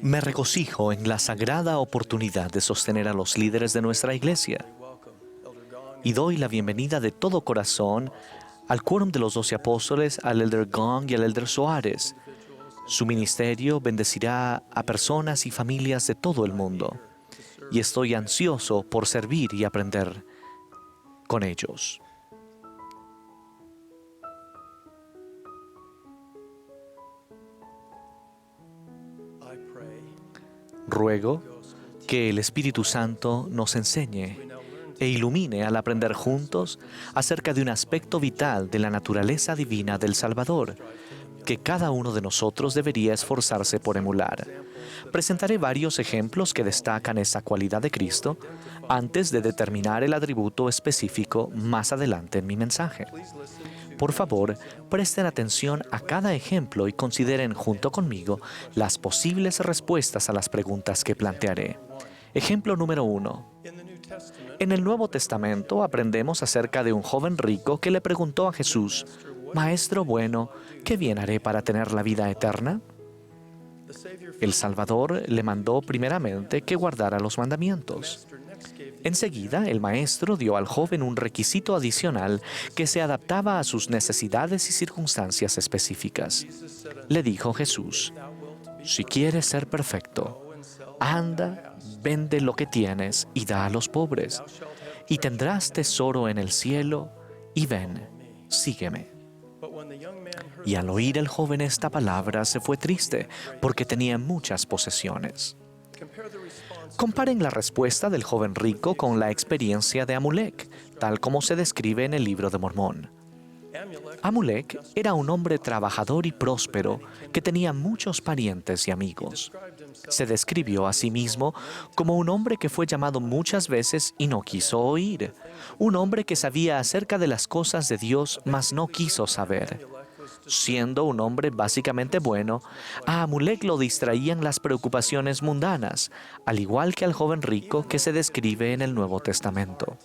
Me regocijo en la sagrada oportunidad de sostener a los líderes de nuestra iglesia y doy la bienvenida de todo corazón al Quórum de los 12 Apóstoles, al Elder Gong y al Elder Soares. Su ministerio bendecirá a personas y familias de todo el mundo y estoy ansioso por servir y aprender con ellos. Ruego que el Espíritu Santo nos enseñe e ilumine al aprender juntos acerca de un aspecto vital de la naturaleza divina del Salvador, que cada uno de nosotros debería esforzarse por emular. Presentaré varios ejemplos que destacan esa cualidad de Cristo antes de determinar el atributo específico más adelante en mi mensaje. Por favor, presten atención a cada ejemplo y consideren junto conmigo las posibles respuestas a las preguntas que plantearé. Ejemplo número 1. En el Nuevo Testamento aprendemos acerca de un joven rico que le preguntó a Jesús: «Maestro bueno, ¿qué bien haré para tener la vida eterna?». El Salvador le mandó primeramente que guardara los mandamientos. Enseguida, el Maestro dio al joven un requisito adicional que se adaptaba a sus necesidades y circunstancias específicas. Le dijo Jesús: «Si quieres ser perfecto, anda, vende lo que tienes y da a los pobres, y tendrás tesoro en el cielo, y ven, sígueme». Y al oír el joven esta palabra se fue triste, porque tenía muchas posesiones. Comparen la respuesta del joven rico con la experiencia de Amulek, tal como se describe en el Libro de Mormón. Amulek era un hombre trabajador y próspero que tenía muchos parientes y amigos. Se describió a sí mismo como un hombre que fue llamado muchas veces y no quiso oír, un hombre que sabía acerca de las cosas de Dios, mas no quiso saber. Siendo un hombre básicamente bueno, a Amulek lo distraían las preocupaciones mundanas, al igual que al joven rico que se describe en el Nuevo Testamento.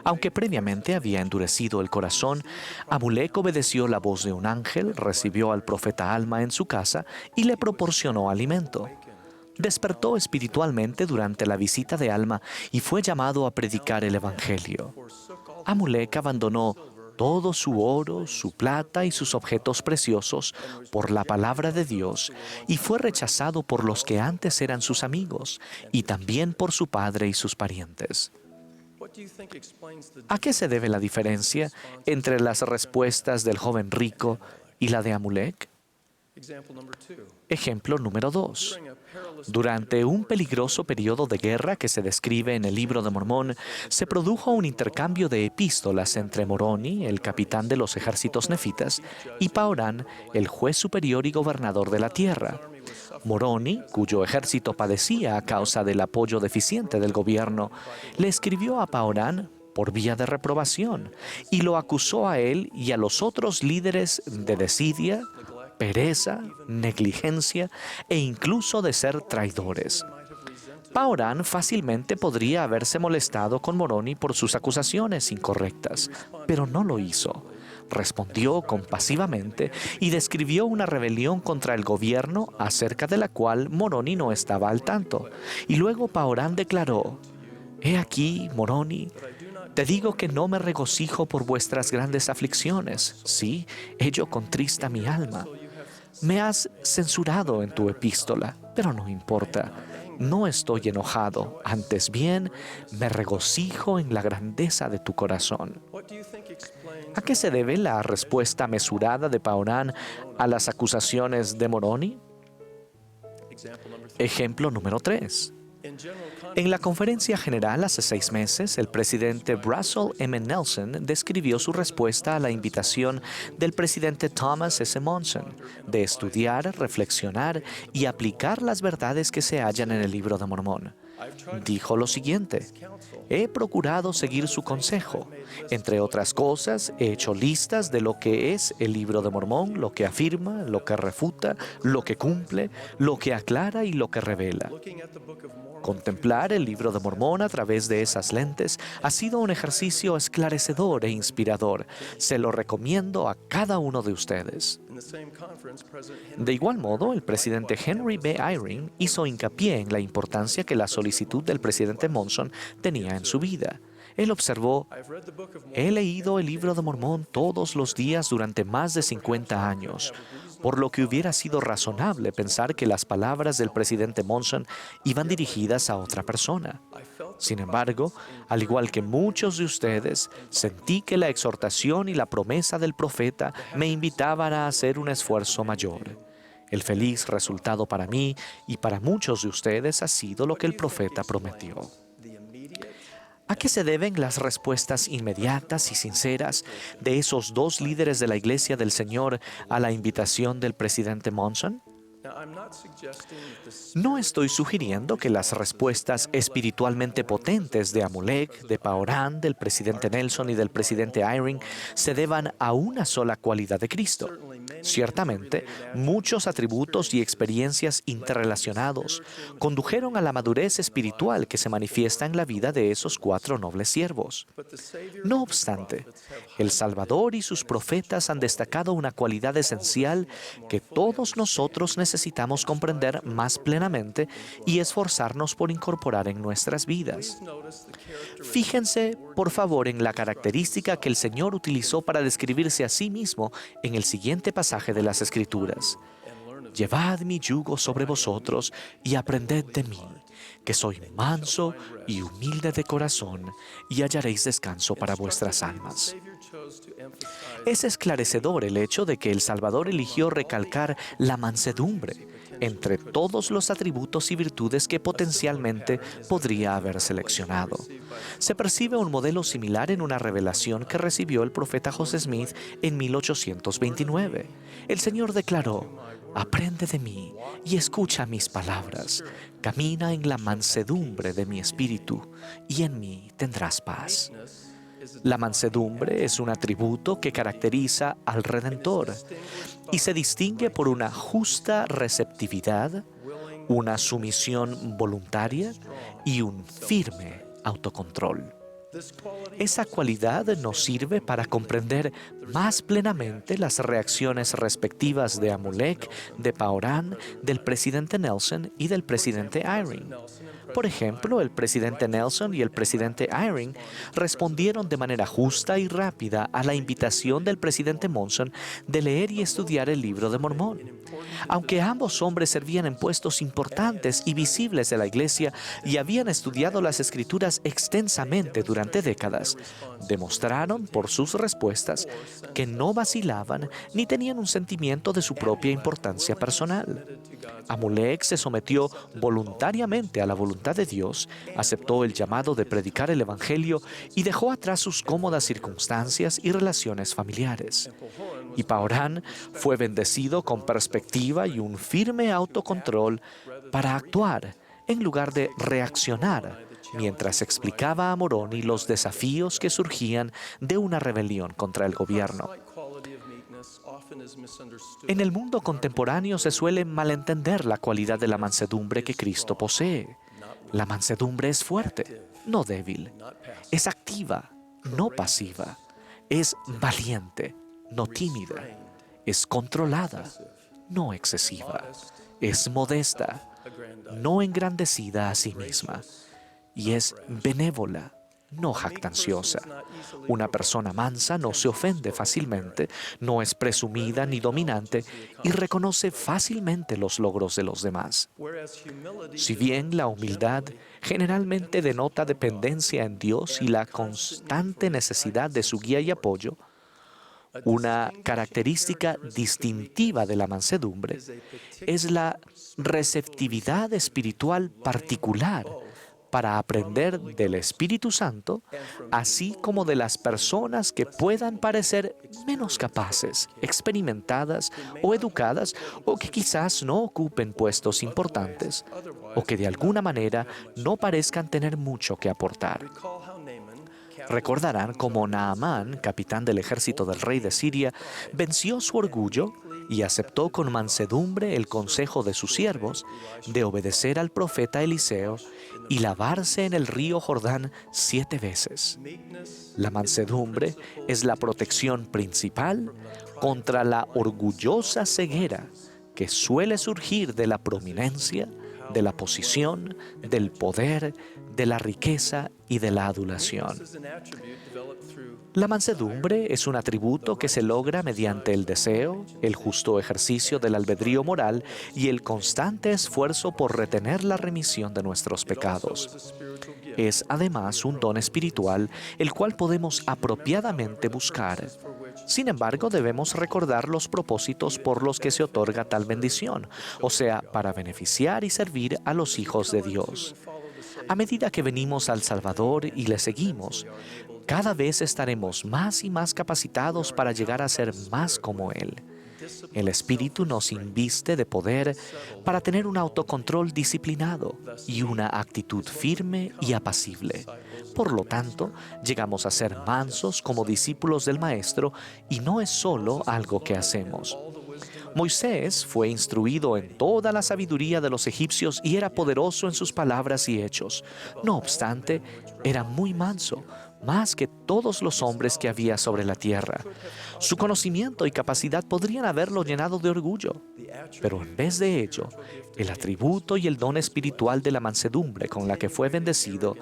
Aunque previamente había endurecido el corazón, Amulek obedeció la voz de un ángel, recibió al profeta Alma en su casa y le proporcionó alimento. Despertó espiritualmente durante la visita de Alma y fue llamado a predicar el Evangelio. Amulek abandonó todo su oro, su plata y sus objetos preciosos por la palabra de Dios y fue rechazado por los que antes eran sus amigos y también por su padre y sus parientes. ¿A qué se debe la diferencia entre las respuestas del joven rico y la de Amulek? Ejemplo número 2. Durante un peligroso periodo de guerra que se describe en el Libro de Mormón, se produjo un intercambio de epístolas entre Moroni, el capitán de los ejércitos nefitas, y Paorán, el juez superior y gobernador de la tierra. Moroni, cuyo ejército padecía a causa del apoyo deficiente del gobierno, le escribió a Paorán por vía de reprobación y lo acusó a él y a los otros líderes de desidia, pereza, negligencia e incluso de ser traidores. Paorán fácilmente podría haberse molestado con Moroni por sus acusaciones incorrectas, pero no lo hizo. Respondió compasivamente y describió una rebelión contra el gobierno acerca de la cual Moroni no estaba al tanto. Y luego Paorán declaró: «He aquí, Moroni, te digo que no me regocijo por vuestras grandes aflicciones. Sí, ello contrista mi alma. Me has censurado en tu epístola, pero no importa. No estoy enojado, antes bien, me regocijo en la grandeza de tu corazón». ¿A qué se debe la respuesta mesurada de Paorán a las acusaciones de Moroni? Ejemplo número 3. En la conferencia general hace 6 meses, el presidente Russell M. Nelson describió su respuesta a la invitación del presidente Thomas S. Monson de estudiar, reflexionar y aplicar las verdades que se hallan en el Libro de Mormón. Dijo lo siguiente: «He procurado seguir su consejo. Entre otras cosas, he hecho listas de lo que es el Libro de Mormón, lo que afirma, lo que refuta, lo que cumple, lo que aclara y lo que revela. Contemplar el Libro de Mormón a través de esas lentes ha sido un ejercicio esclarecedor e inspirador. Se lo recomiendo a cada uno de ustedes. De igual modo, el presidente Henry B. Eyring hizo hincapié en la importancia que la solicitud del presidente Monson tenía en su vida. Él observó: he leído el Libro de Mormón todos los días durante más de 50 años, por lo que hubiera sido razonable pensar que las palabras del presidente Monson iban dirigidas a otra persona. Sin embargo, al igual que muchos de ustedes, sentí que la exhortación y la promesa del profeta me invitaban a hacer un esfuerzo mayor. El feliz resultado para mí y para muchos de ustedes ha sido lo que el profeta prometió. ¿A qué se deben las respuestas inmediatas y sinceras de esos dos líderes de la Iglesia del Señor a la invitación del presidente Monson? No estoy sugiriendo que las respuestas espiritualmente potentes de Amulek, de Paoran, del presidente Nelson y del presidente Eyring se deban a una sola cualidad de Cristo. Ciertamente, muchos atributos y experiencias interrelacionados condujeron a la madurez espiritual que se manifiesta en la vida de esos 4 nobles siervos. No obstante, el Salvador y sus profetas han destacado una cualidad esencial que todos nosotros necesitamos comprender más plenamente y esforzarnos por incorporar en nuestras vidas. Fíjense, por favor, en la característica que el Señor utilizó para describirse a sí mismo en el siguiente pasaje de las Escrituras. Llevad mi yugo sobre vosotros y aprended de mí, que soy manso y humilde de corazón, y hallaréis descanso para vuestras almas. Es esclarecedor el hecho de que el Salvador eligió recalcar la mansedumbre entre todos los atributos y virtudes que potencialmente podría haber seleccionado. Se percibe un modelo similar en una revelación que recibió el profeta José Smith en 1829. El Señor declaró: aprende de mí y escucha mis palabras. Camina en la mansedumbre de mi espíritu y en mí tendrás paz. La mansedumbre es un atributo que caracteriza al Redentor y se distingue por una justa receptividad, una sumisión voluntaria y un firme autocontrol. Esa cualidad nos sirve para comprender más plenamente las reacciones respectivas de Amulek, de Paoran, del presidente Nelson y del presidente Eyring. Por ejemplo, el presidente Nelson y el presidente Eyring respondieron de manera justa y rápida a la invitación del presidente Monson de leer y estudiar el Libro de Mormón. Aunque ambos hombres servían en puestos importantes y visibles de la Iglesia y habían estudiado las Escrituras extensamente durante décadas, demostraron por sus respuestas que no vacilaban ni tenían un sentimiento de su propia importancia personal. Amulek se sometió voluntariamente a la voluntad de Dios, aceptó el llamado de predicar el Evangelio y dejó atrás sus cómodas circunstancias y relaciones familiares. Y Paoran fue bendecido con perspectiva y un firme autocontrol para actuar en lugar de reaccionar, mientras explicaba a Moroni los desafíos que surgían de una rebelión contra el gobierno. En el mundo contemporáneo se suele malentender la cualidad de la mansedumbre que Cristo posee. La mansedumbre es fuerte, no débil. Es activa, no pasiva. Es valiente, no tímida. Es controlada, no excesiva. Es modesta, no engrandecida a sí misma. Y es benévola, no jactanciosa. Una persona mansa no se ofende fácilmente, no es presumida ni dominante y reconoce fácilmente los logros de los demás. Si bien la humildad generalmente denota dependencia en Dios y la constante necesidad de su guía y apoyo, una característica distintiva de la mansedumbre es la receptividad espiritual particular para aprender del Espíritu Santo, así como de las personas que puedan parecer menos capaces, experimentadas o educadas, o que quizás no ocupen puestos importantes, o que de alguna manera no parezcan tener mucho que aportar. Recordarán cómo Naamán, capitán del ejército del rey de Siria, venció su orgullo y aceptó con mansedumbre el consejo de sus siervos de obedecer al profeta Eliseo y lavarse en el río Jordán 7 veces. La mansedumbre es la protección principal contra la orgullosa ceguera que suele surgir de la prominencia, de la posición, del poder, de la riqueza y de la adulación. La mansedumbre es un atributo que se logra mediante el deseo, el justo ejercicio del albedrío moral y el constante esfuerzo por retener la remisión de nuestros pecados. Es además un don espiritual el cual podemos apropiadamente buscar. Sin embargo, debemos recordar los propósitos por los que se otorga tal bendición, o sea, para beneficiar y servir a los hijos de Dios. A medida que venimos al Salvador y le seguimos, cada vez estaremos más y más capacitados para llegar a ser más como Él. El Espíritu nos inviste de poder para tener un autocontrol disciplinado y una actitud firme y apacible. Por lo tanto, llegamos a ser mansos como discípulos del Maestro y no es solo algo que hacemos. Moisés fue instruido en toda la sabiduría de los egipcios y era poderoso en sus palabras y hechos. No obstante, era muy manso, más que todos los hombres que había sobre la tierra. Su conocimiento y capacidad podrían haberlo llenado de orgullo, pero en vez de ello, el atributo y el don espiritual de la mansedumbre con la que fue bendecido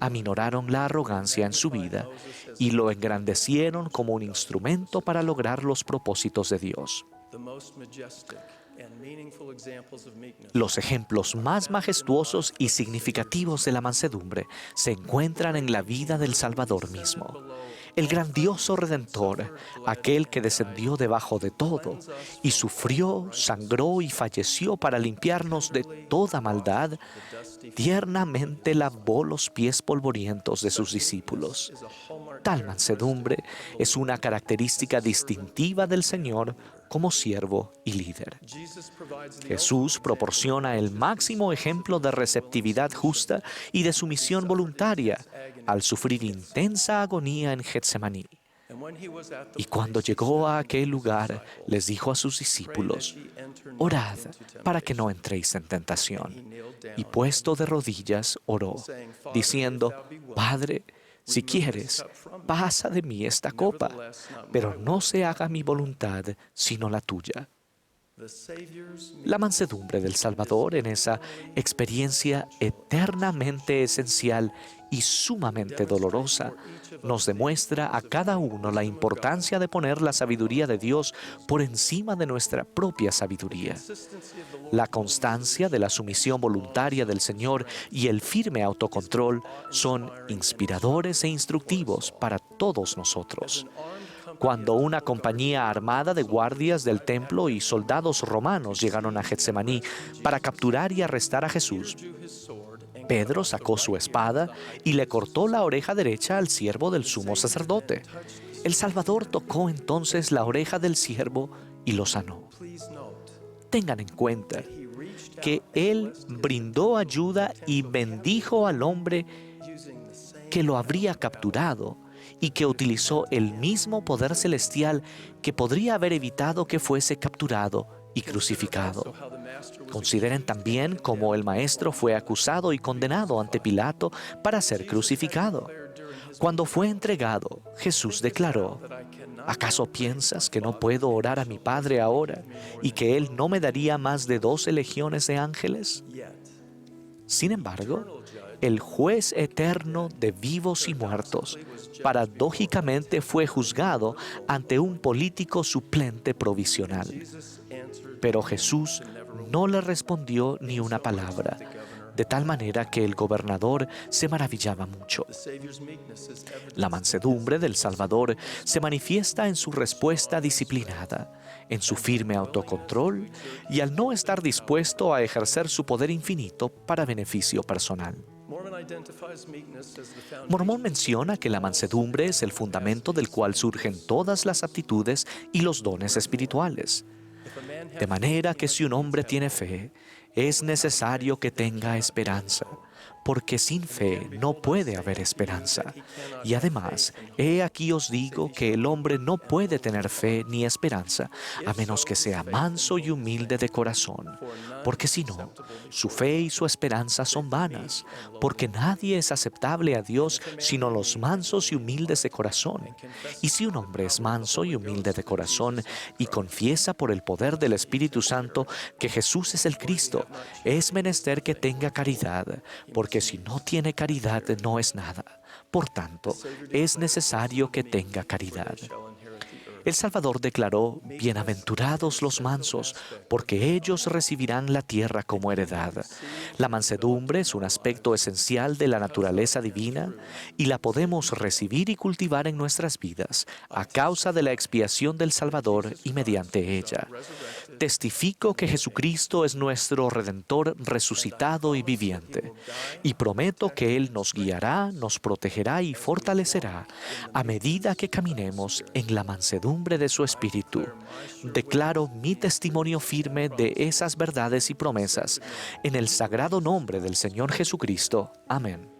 aminoraron la arrogancia en su vida y lo engrandecieron como un instrumento para lograr los propósitos de Dios. Los ejemplos más majestuosos y significativos de la mansedumbre se encuentran en la vida del Salvador mismo. El grandioso Redentor, aquel que descendió debajo de todo y sufrió, sangró y falleció para limpiarnos de toda maldad, tiernamente lavó los pies polvorientos de sus discípulos. Tal mansedumbre es una característica distintiva del Señor como siervo y líder. Jesús proporciona el máximo ejemplo de receptividad justa y de sumisión voluntaria al sufrir intensa agonía en Getsemaní. Y cuando llegó a aquel lugar, les dijo a sus discípulos: «Orad para que no entréis en tentación». Y puesto de rodillas, oró, diciendo: «Padre, si quieres, pasa de mí esta copa, pero no se haga mi voluntad, sino la tuya». La mansedumbre del Salvador en esa experiencia eternamente esencial y sumamente dolorosa nos demuestra a cada uno la importancia de poner la sabiduría de Dios por encima de nuestra propia sabiduría. La constancia de la sumisión voluntaria del Señor y el firme autocontrol son inspiradores e instructivos para todos nosotros. Cuando una compañía armada de guardias del templo y soldados romanos llegaron a Getsemaní para capturar y arrestar a Jesús, Pedro sacó su espada y le cortó la oreja derecha al siervo del sumo sacerdote. El Salvador tocó entonces la oreja del siervo y lo sanó. Tengan en cuenta que Él brindó ayuda y bendijo al hombre que lo habría capturado y que utilizó el mismo poder celestial que podría haber evitado que fuese capturado y crucificado. Consideren también cómo el Maestro fue acusado y condenado ante Pilato para ser crucificado. Cuando fue entregado, Jesús declaró: «¿Acaso piensas que no puedo orar a mi Padre ahora y que Él no me daría más de 12 legiones de ángeles?» Sin embargo, el juez eterno de vivos y muertos paradójicamente fue juzgado ante un político suplente provisional. Pero Jesús no le respondió ni una palabra, de tal manera que el gobernador se maravillaba mucho. La mansedumbre del Salvador se manifiesta en su respuesta disciplinada, en su firme autocontrol y al no estar dispuesto a ejercer su poder infinito para beneficio personal. Mormón menciona que la mansedumbre es el fundamento del cual surgen todas las aptitudes y los dones espirituales. De manera que si un hombre tiene fe, es necesario que tenga esperanza, porque sin fe no puede haber esperanza. Y además, he aquí os digo que el hombre no puede tener fe ni esperanza, a menos que sea manso y humilde de corazón, porque si no, su fe y su esperanza son vanas, porque nadie es aceptable a Dios sino los mansos y humildes de corazón. Y si un hombre es manso y humilde de corazón y confiesa por el poder del Espíritu Santo que Jesús es el Cristo, es menester que tenga caridad, porque si no tiene caridad no es nada. Por tanto, es necesario que tenga caridad. El Salvador declaró: bienaventurados los mansos, porque ellos recibirán la tierra como heredad. La mansedumbre es un aspecto esencial de la naturaleza divina y la podemos recibir y cultivar en nuestras vidas a causa de la expiación del Salvador y mediante ella. Testifico que Jesucristo es nuestro Redentor resucitado y viviente, y prometo que Él nos guiará, nos protegerá y fortalecerá a medida que caminemos en la mansedumbre de su Espíritu. Declaro mi testimonio firme de esas verdades y promesas en el sagrado nombre del Señor Jesucristo. Amén.